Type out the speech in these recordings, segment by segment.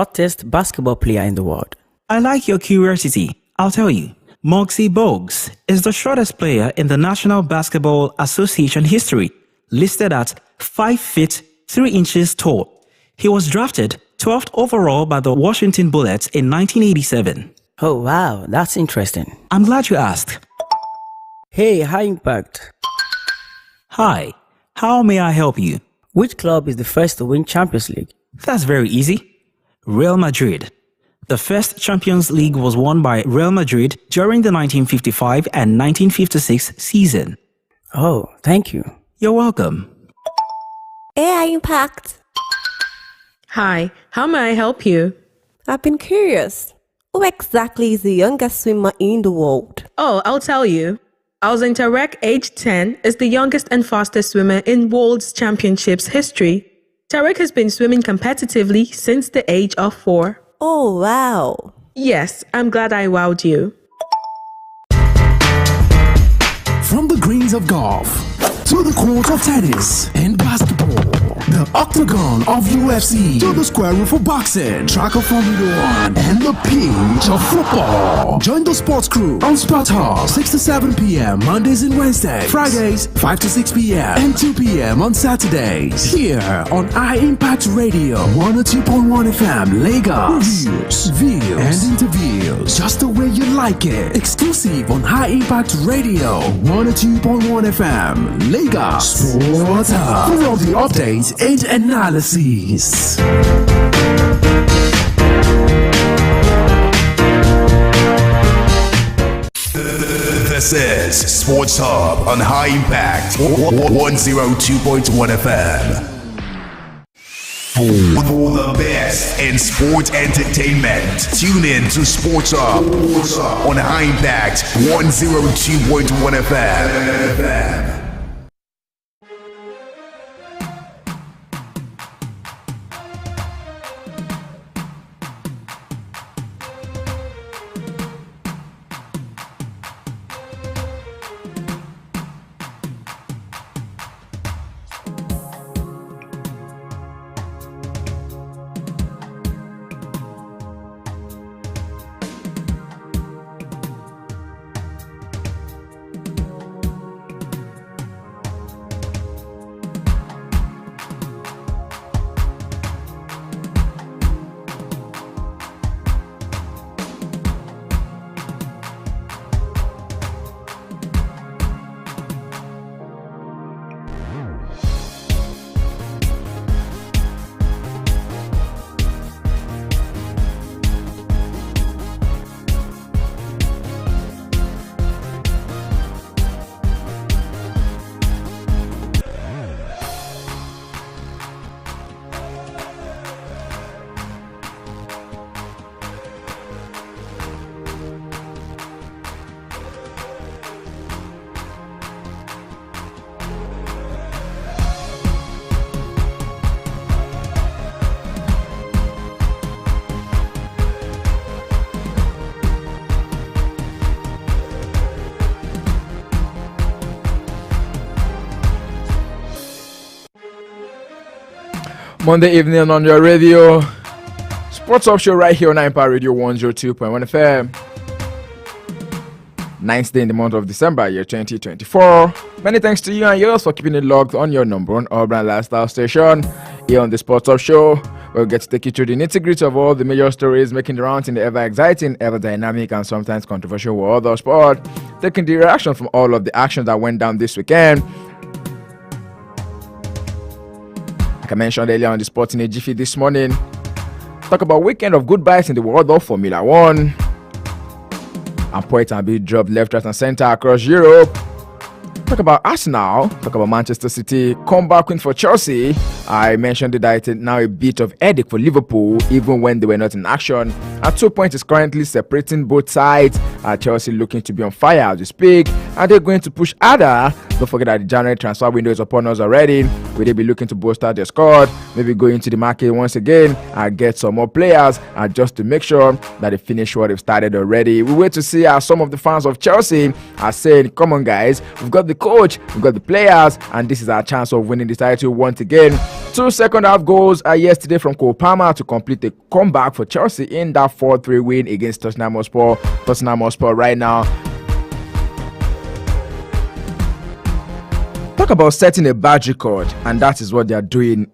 Hottest basketball player in the world? I like your curiosity. I'll tell you. Muggsy Bogues is the shortest player in the National Basketball Association history, listed at 5 feet 3 inches tall. He was drafted 12th overall by the Washington Bullets in 1987. Oh wow, that's interesting. I'm glad you asked. Hey, High Impact. Hi, how may I help you? Which club is the first to win Champions League? That's very easy. Real Madrid. The first Champions League was won by Real Madrid during the 1955 and 1956 season. Oh, thank you. You're welcome. AI Impact. Hi, how may I help you? I've been curious. Who exactly is the youngest swimmer in the world? Oh, I'll tell you. Alzin Tarek, age 10, is the youngest and fastest swimmer in World Championships history. Tarek has been swimming competitively since the age of 4. Oh, wow. Yes, I'm glad I wowed you. From the greens of golf to the court of tennis and basketball, the octagon of UFC to the square room for boxing, track of Formula 1, and the pitch of football. Join the sports crew on Sport Hub 6 to 7 p.m. Mondays and Wednesdays, Fridays 5 to 6 p.m. and 2 p.m. on Saturdays. Here on iImpact Radio 102.1 FM, Lagos. Reviews, views, and interviews just the way you like it. Exclusive on High Impact Radio 102.1 FM, Lagos. Sports Hub for all the updates and analysis. This is Sports Hub on High Impact 102.1 FM. With all the best in sports entertainment, tune in to Sports Hub on High Impact 102.1 FM. Monday evening on your radio. Sports Talk Show right here on Empire Radio 102.1 FM. 9th day in the month of December, year 2024. Many thanks to you and yours for keeping it logged on your number one urban lifestyle station. Here on the Sports Talk Show, we'll get to take you through the nitty-gritty of all the major stories making the rounds in the ever-exciting, ever-dynamic, and sometimes controversial world of sport. Taking the reaction from all of the actions that went down this weekend. Like I mentioned earlier on the Sporting AG feed this morning, talk about weekend of goodbyes in the world of Formula 1. And Poet and Beat dropped left, right, and center across Europe. Talk about Arsenal, talk about Manchester City, comeback win for Chelsea. I mentioned that it's now a bit of headache for Liverpool, even when they were not in action. At 2 points is currently separating both sides. Chelsea looking to be on fire as we speak, and they're going to push harder Don't forget that the January transfer window is upon us already. Will they be looking to bolster their squad? Maybe go into the market once again and get some more players just to make sure that they finish what they've started already. We wait to see how some of the fans of Chelsea are saying, come on guys, we've got the coach, we've got the players, and this is our chance of winning the title once again. 2 second half goals yesterday from Cole Palmer to complete a comeback for Chelsea in that 4-3 win against Tottenham Hotspur. Tottenham Hotspur right now talk about setting a bad record, and that is what they are doing.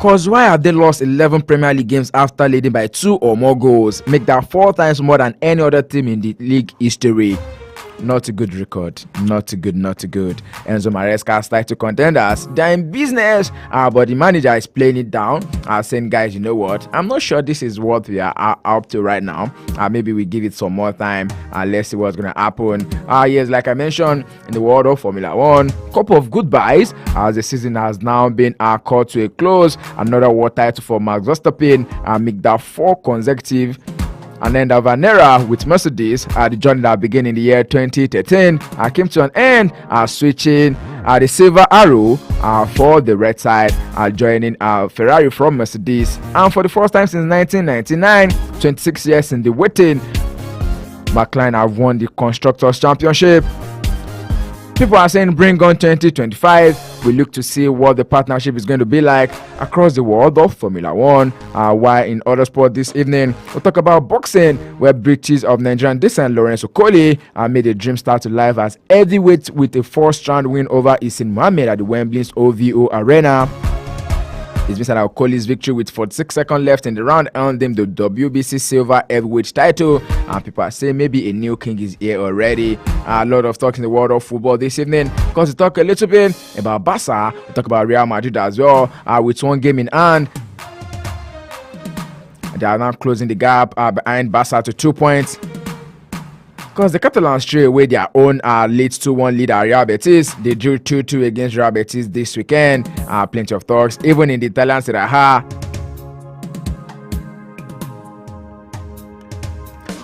Cause why have they lost 11 Premier League games after leading by 2 or more goals? Make that 4 times more than any other team in the league history. Not a good record. Not too good. Enzo Maresca's title contenders, they're in business, but the manager is playing it down, saying, guys, you know what? I'm not sure this is what we are up to right now. Maybe we give it some more time. Let's see what's going to happen. Yes, like I mentioned, in the world of Formula One, couple of goodbyes as the season has now been called to a close. Another world title for Max Verstappen, make that 4 consecutive. And then the Vanera with Mercedes, the journey that began in the year 2013, came to an end, switching the silver arrow for the red side, joining Ferrari from Mercedes. And for the first time since 1999, 26 years in the waiting, McLaren have won the Constructors' Championship. People are saying bring on 2025. We look to see what the partnership is going to be like across the world of Formula One. While in other sport this evening, we'll talk about boxing, where British of Nigerian descent Lawrence Okoli made a dream start to life as heavyweight with a 4th-round win over Isin Mohammed at the Wembley's OVO Arena. It's been said that Okoli's victory with 46 seconds left in the round earned him the WBC Silver Heavyweight title, and people are saying maybe a new king is here already. A lot of talk in the world of football this evening, because we talk a little bit about Barca, we talk about Real Madrid as well, with 1 game in hand. They are now closing the gap behind Barca to 2 points. Because the Catalans straight away their own late 2-1 lead at Real Betis. They drew 2-2 against Real Betis this weekend. Plenty of talks, even in the Italian Serie A.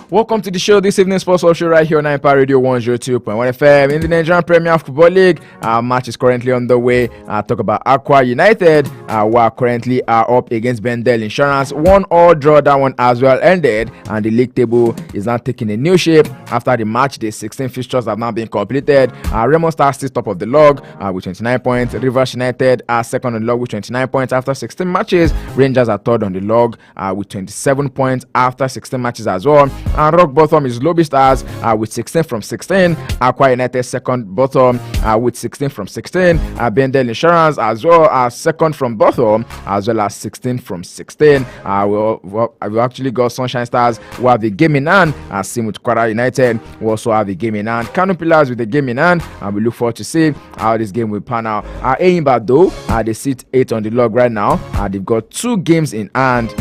Welcome to the show this evening, Sports Off Show right here on Impact Radio 102.1 FM. In the Nigerian Premier Football League, match is currently on the way. Talk about Aqua United, who are currently up against Bendel Insurance. 1-1 draw, that one as well ended, and the league table is now taking a new shape after the match. The 16 fixtures have now been completed. Remo Stars still top of the log with 29 points. Rivers United are second on the log with 29 points after 16 matches. Rangers are third on the log with 27 points after 16 matches as well. And rock bottom is Lobby Stars with 16 from 16. Aqua United second bottom with 16 from 16. Bendel Insurance as well as second from bottom, as well as 16 from 16. We actually got Sunshine Stars who have the game in hand, and same with Kwara United who also have the game in hand. Kano Pillars with the game in hand, and we look forward to see how this game will pan out. Enyimba though, they sit 8 on the log right now. They've got 2 games in hand.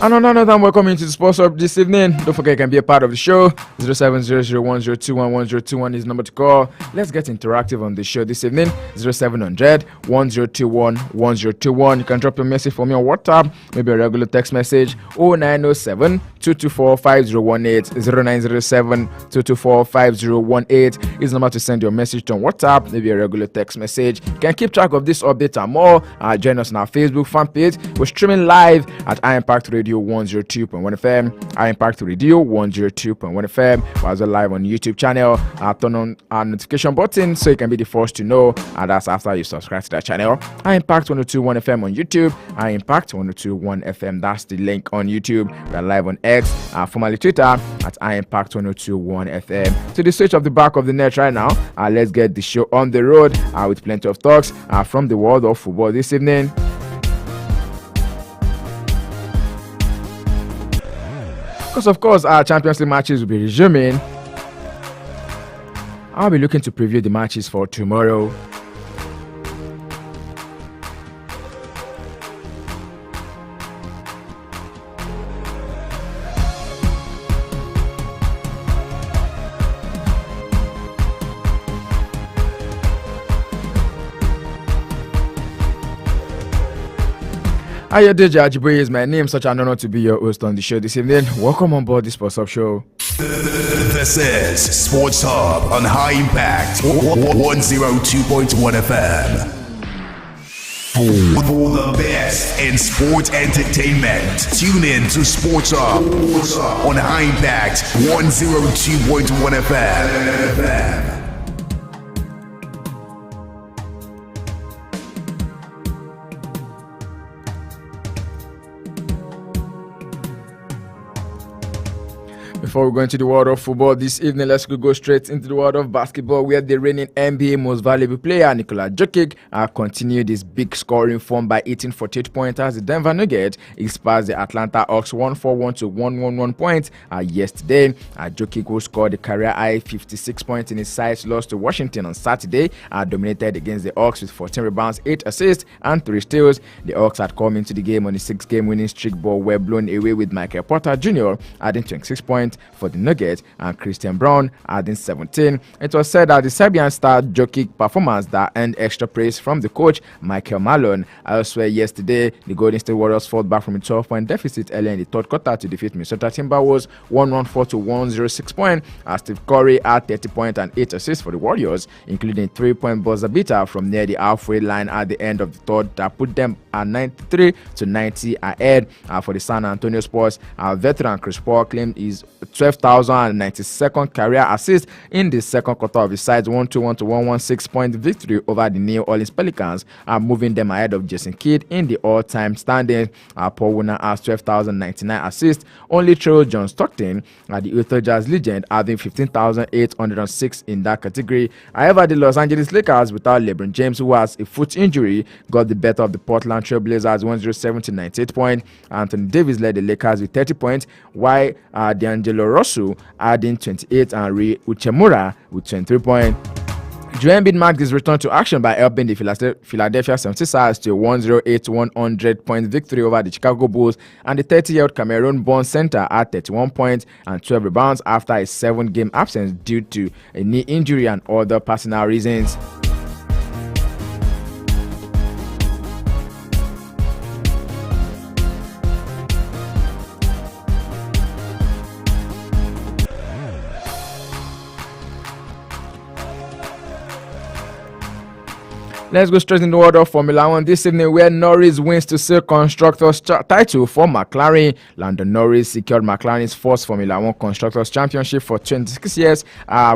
And on another time, welcome into the Sports Hub this evening. Don't forget you can be a part of the show. 070010211021 is the number to call. Let's get interactive on the show this evening. 070010211021. You can drop your message for me on WhatsApp, maybe a regular text message. 0907 224 5018 0907 224 5018 is the number to send your message to on WhatsApp, maybe a regular text message. You can keep track of this update and more. Join us on our Facebook fan page. We're streaming live at Impact Radio 102.1 FM, Impact Radio 102.1 FM. We're also live on YouTube channel. Turn on our notification button so you can be the first to know, and that's after you subscribe to that channel. Impact 102.1 FM on YouTube, Impact 102.1 FM. That's the link on YouTube. We're live on X, formerly Twitter, at Impact 102.1 FM. To the switch of the back of the net right now, let's get the show on the road with plenty of talks from the world of football this evening. Because of course our Champions League matches will be resuming. I'll be looking to preview the matches for tomorrow. Ayodeji Ajiboye is my name. Such an honor to be your host on the show this evening. Welcome on board the Sports Hub Show. This is Sports Hub on High Impact 102.1 FM. For the best in sports entertainment, tune in to Sports Hub on High Impact 102.1 FM. Before we go into the world of football this evening, let's go straight into the world of basketball, where the reigning NBA most valuable player, Nikola Jokic, continued his big scoring form by 18 48 points as the Denver Nuggets passed the Atlanta Hawks 141 to 111 points yesterday. Jokic, who scored the career high 56 points in his side's loss to Washington on Saturday, dominated against the Hawks with 14 rebounds, 8 assists, and 3 steals. The Hawks had come into the game on a 6-game winning streak, but were blown away with Michael Porter Jr. adding 26 points for the Nuggets and Christian Brown adding 17. It was said that the Serbian star Jokic performance that earned extra praise from the coach Michael Malone. Elsewhere yesterday, the Golden State Warriors fought back from a 12-point deficit early in the third quarter to defeat Minnesota Timberwolves 114 to 106 points as Steve Curry had 30 points and 8 assists for the Warriors, including 3-point buzzer beater from near the halfway line at the end of the third that put them at 93 to 90 ahead. For the San Antonio Spurs, veteran Chris Paul claimed his 12,092nd career assist in the second quarter of his side's 121 to 116 point victory over the New Orleans Pelicans, moving them ahead of Jason Kidd in the all-time standings. Paul Warner has 12,099 assists, only trailed John Stockton, the Utah Jazz legend, having 15,806 in that category. However, the Los Angeles Lakers, without LeBron James, who has a foot injury, got the better of the Portland Trail Blazers 107 to 98 points. Anthony Davis led the Lakers with 30 points, while D'Angelo Russell adding 28 and Rui Uchemura with 23 points. Joel Embiid marked his return to action by helping the Philadelphia 76ers to a 108-100 point victory over the Chicago Bulls, and the 30-year-old Cameroon-born center had 31 points and 12 rebounds after a 7-game absence due to a knee injury and other personal reasons. Let's go straight in the world of Formula One this evening, where Norris wins to seal Constructors' title for McLaren. Lando Norris secured McLaren's first Formula One Constructors' Championship for 26 years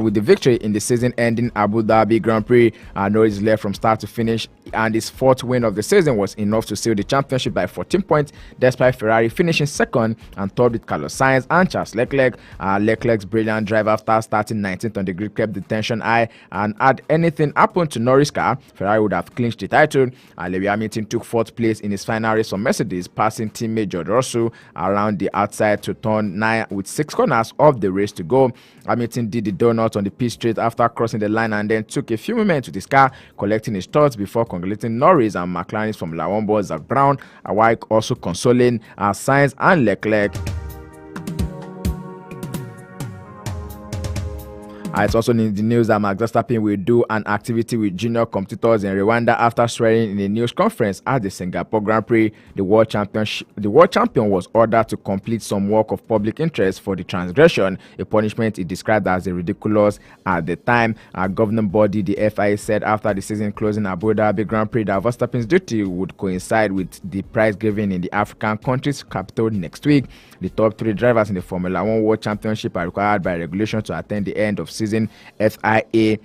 with the victory in the season-ending Abu Dhabi Grand Prix. Norris led from start to finish, and his fourth win of the season was enough to seal the championship by 14 points, despite Ferrari finishing second and third with Carlos Sainz and Charles Leclerc. Leclerc's brilliant drive after starting 19th on the grid kept the tension high, and had anything happened to Norris' car, Ferrari would have clinched the title. Lewis Hamilton took fourth place in his final race on Mercedes, passing teammate George Russell around the outside to turn 9 with 6 corners of the race to go. Hamilton did the donut on the pit straight after crossing the line and then took a few moments with his car, collecting his thoughts before congratulating Norris and McLaren's Formula One boss Zak Brown, while also consoling Sainz and Leclerc. It's also in the news that Max Verstappen will do an activity with junior competitors in Rwanda after swearing in a news conference at the Singapore Grand Prix. The world champion was ordered to complete some work of public interest for the transgression, a punishment he described as ridiculous at the time. Our governing body, the FIA, said after the season closing Abu Dhabi Grand Prix that Verstappen's duty would coincide with the prize given in the African country's capital next week. The top 3 drivers in the Formula One World Championship are required by regulation to attend the end of season FIA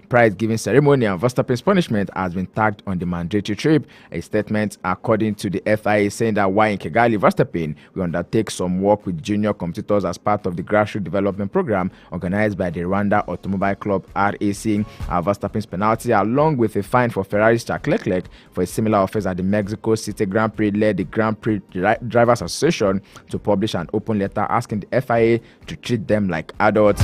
prize-giving ceremony, and Verstappen's punishment has been tagged on the mandatory trip. A statement according to the FIA saying that while in Kigali, Verstappen will undertake some work with junior competitors as part of the grassroots development program organized by the Rwanda Automobile Club RAC. Verstappen's penalty, along with a fine for Ferrari's Charles Leclerc for a similar offense at the Mexico City Grand Prix, led the Grand Prix Drivers Association to publish an open letter asking the FIA to treat them like adults.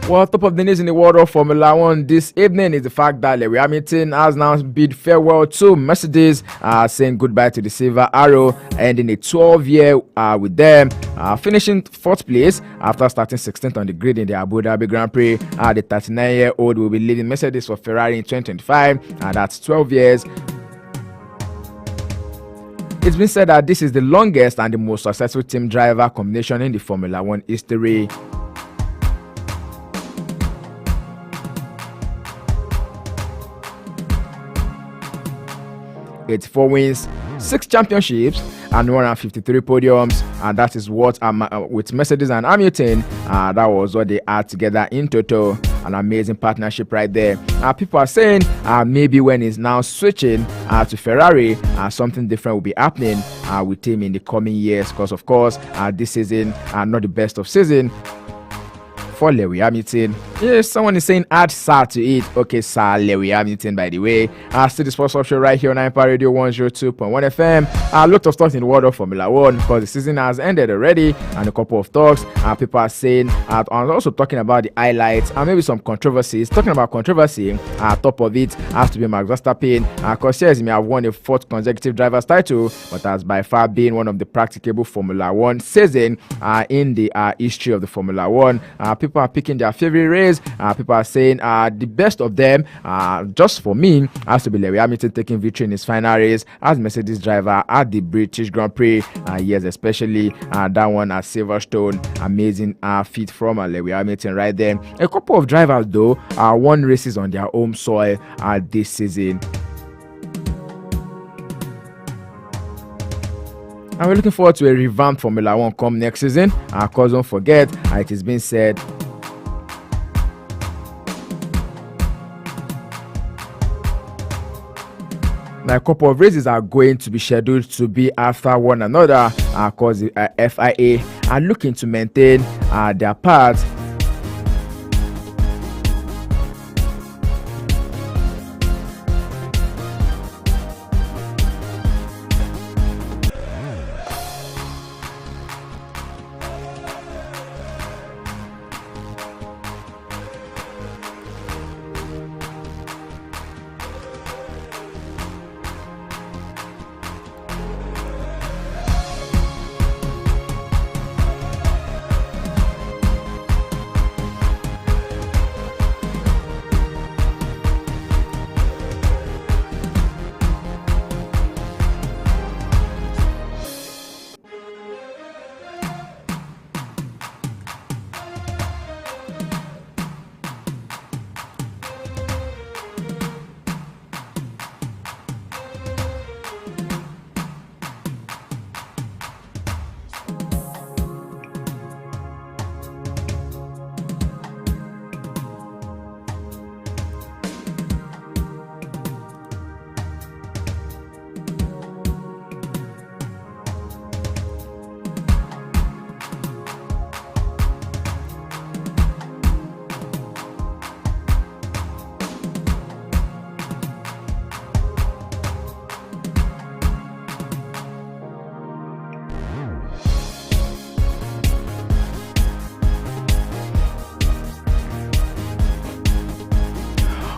Well, top of the news in the world of Formula One this evening is the fact that Lewis Hamilton has now bid farewell to Mercedes, saying goodbye to the Silver Arrow, ending a 12-year with them, finishing 4th place after starting 16th on the grid in the Abu Dhabi Grand Prix. The 39-year-old will be leading Mercedes for Ferrari in 2025, and that's 12 years. It's been said that this is the longest and the most successful team driver combination in the Formula One history. 84 wins, 6 championships, and 153 podiums, and that is what with Mercedes and Hamilton, that was what they had together in total. An amazing partnership right there. People are saying maybe when he's now switching to Ferrari, something different will be happening with him in the coming years, because of course this season not the best of season for Lewis Hamilton. Yes, someone is saying add Sir to it. Okay, Sir Lewis Hamilton, by the way. Still the sports option right here on Empire Radio 102.1 FM. A lot of talks in the world of Formula One because the season has ended already, and a couple of talks. People are saying, and also talking about the highlights and maybe some controversies. Talking about controversy, top of it has to be Max Verstappen. Because yes, he may have won a 4th consecutive driver's title, but has by far been one of the practicable Formula One season in the history of the Formula One. People are picking their favorite race. People are saying the best of them, just for me, has to be Lewis Hamilton taking victory in his final race as Mercedes driver at the British Grand Prix. Yes, especially that one at Silverstone. Amazing feat from Lewis Hamilton right there. A couple of drivers though won races on their home soil this season. And we're looking forward to a revamped Formula One come next season. Because don't forget, it has been said a couple of races are going to be scheduled to be after one another because the FIA are looking to maintain their part.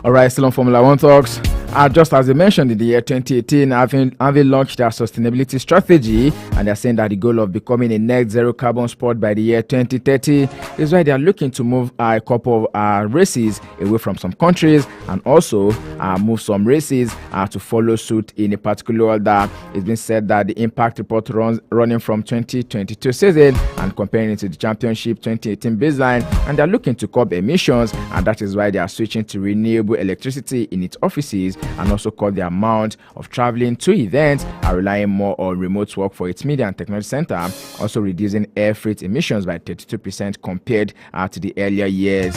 All right, still on Formula One talks. Just as they mentioned in the year 2018, having launched their sustainability strategy, and they're saying that the goal of becoming a net zero carbon sport by the year 2030 is why they are looking to move a couple of races away from some countries and also move some races to follow suit in a particular order. It's been said that the impact report running from 2022 season and comparing it to the championship 2018 baseline, and they're looking to curb emissions, and that is why they are switching to renewable electricity in its offices and also cut the amount of traveling to events and relying more on remote work for its media and technology center, also reducing air freight emissions by 32% compared to the earlier years.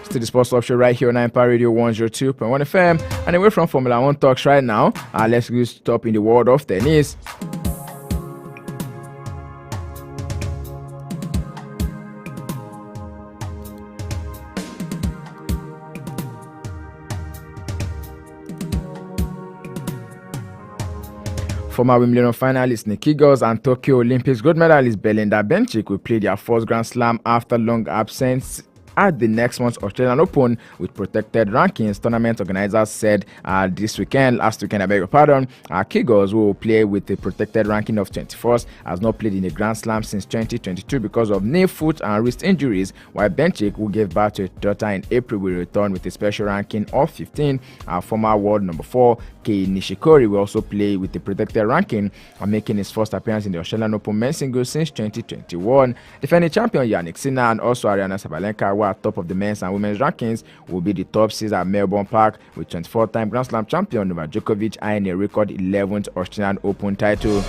Still the sports option right here on Empire Radio 102.1 FM. And away from Formula One talks right now, let's go stop in the world of tennis. former Wimbledon finalist Nick Kyrgios and Tokyo Olympics gold medalist Belinda Bencic will play their first Grand Slam after long absence at the next month's Australian Open with protected rankings. Tournament organizers said last weekend, I beg your pardon, Kyrgios, who will play with a protected ranking of 21st, has not played in a Grand Slam since 2022 because of knee, foot, and wrist injuries, while Bencic, who gave birth to a daughter in April, will return with a special ranking of 15. Former world number 4, Kei Nishikori, will also play with a protected ranking and making his first appearance in the Australian Open men's singles since 2021. Defending champion Yannick Sinner and also Aryna Sabalenka, who are top of the men's and women's rankings, will be the top seeds at Melbourne Park, with 24-time Grand Slam champion Novak Djokovic eyeing a record 11th Australian Open title.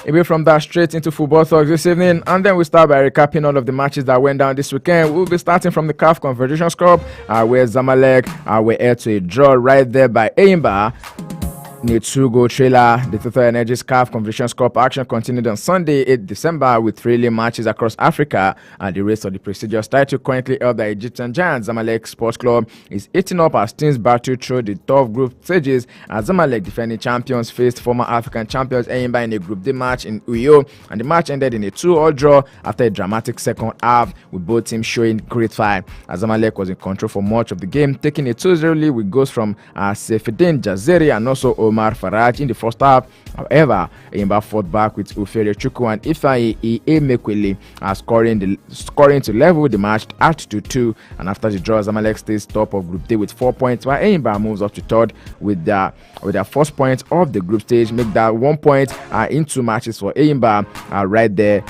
Away from that, straight into football talks this evening, and then we start by recapping all of the matches that went down this weekend. We'll be starting from the CAF Confederation Cup, where Zamalek were heir to a draw right there by Eimba. In a 2-goal trailer, the Total Energies CAF Confederation Cup action continued on Sunday, 8 December, with 3 league matches across Africa, and the race of the prestigious title currently held by Egyptian giant Zamalek Sports Club is eating up as teams battle through the tough group stages, as Zamalek, defending champions, faced former African champions Eimba in a Group D match in Uyo, and the match ended in a 2-all draw after a dramatic second half, with both teams showing great fight, as Zamalek was in control for much of the game, taking a 2-0 lead with goals from Sefedin Jazeri and also Omar Faraj in the first half. However, Eimba fought back with Ufere Chukwu and Ifeanyi Emekwele scoring to level the match at 2-2. And after the draw, Zamalek stays top of Group D with 4 points, while Eimba moves up to third with their first point of the group stage, make that 1 point in 2 matches for Eimba right there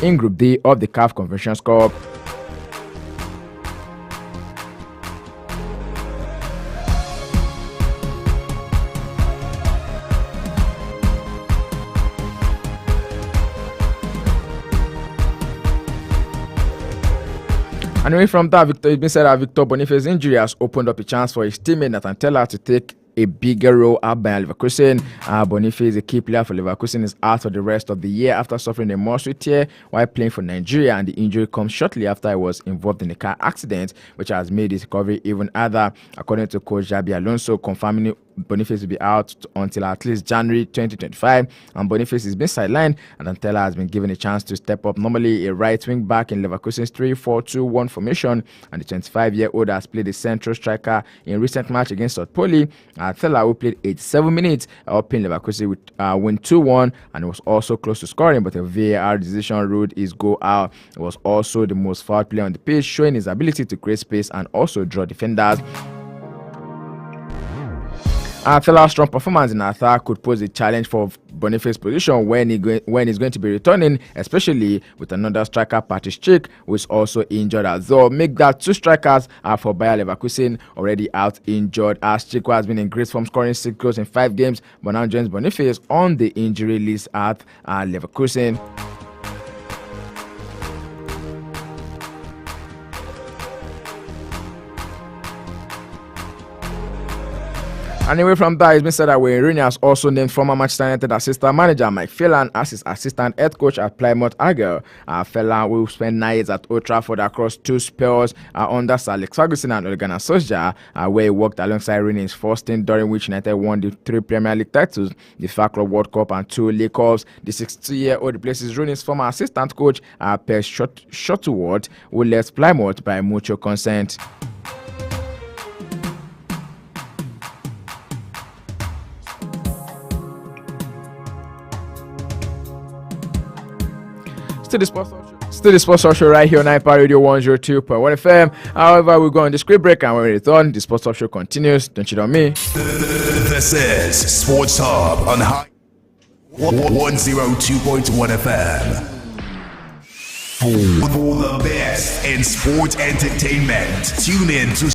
in Group D of the CAF Confederation Cup. And away from that, it's been said that Victor Boniface's injury has opened up a chance for his teammate Nathan Tella to take a bigger role at Bayer Leverkusen. Boniface, a key player for Leverkusen, is out for the rest of the year after suffering a muscle tear while playing for Nigeria, and the injury comes shortly after he was involved in a car accident, which has made his recovery even harder. According to coach Xabi Alonso, confirming Boniface will be out until at least January 2025, and Boniface has been sidelined, and Antela has been given a chance to step up. Normally a right wing back in Leverkusen's 3-4-2-1 formation, and the 25-year-old has played a central striker in recent match against South Poli. Antela, who played 87 minutes, helping Leverkusen win 2-1, and was also close to scoring, but a VAR decision ruled his goal out. He was also the most fouled player on the pitch, showing his ability to create space and also draw defenders. Antela's strong performance in attack could pose a challenge for Boniface's position when he's going to be returning, especially with another striker, Patrice Schick, who is also injured as well. Make that 2 strikers for Bayer Leverkusen already out injured, as Schick has been in great form, scoring 6 goals in 5 games, but now joins Boniface on the injury list at Leverkusen. And away from that, it's been said that Wayne Rooney has also named former Manchester United assistant manager Mike Phelan as his assistant head coach at Plymouth Argyle. Phelan will spend 9 years at Old Trafford across 2 spells under Sir Alex Ferguson and Ole Gunnar Solskjaer, where he worked alongside Rooney in his first stint, during which United won the 3 Premier League titles, the FA Club World Cup and 2 League Cups. The 62-year-old replaces Rooney's former assistant coach Per Shuttleworth, who left Plymouth by mutual consent. Still the Sports Talk Show right here on iPad Radio 102.1 FM. However, we'll go on this quick break, and when we return, the Sports Talk Show continues. Don't cheat on me. This is Sports Hub on High 102.1 FM. For the best in sports entertainment, tune in to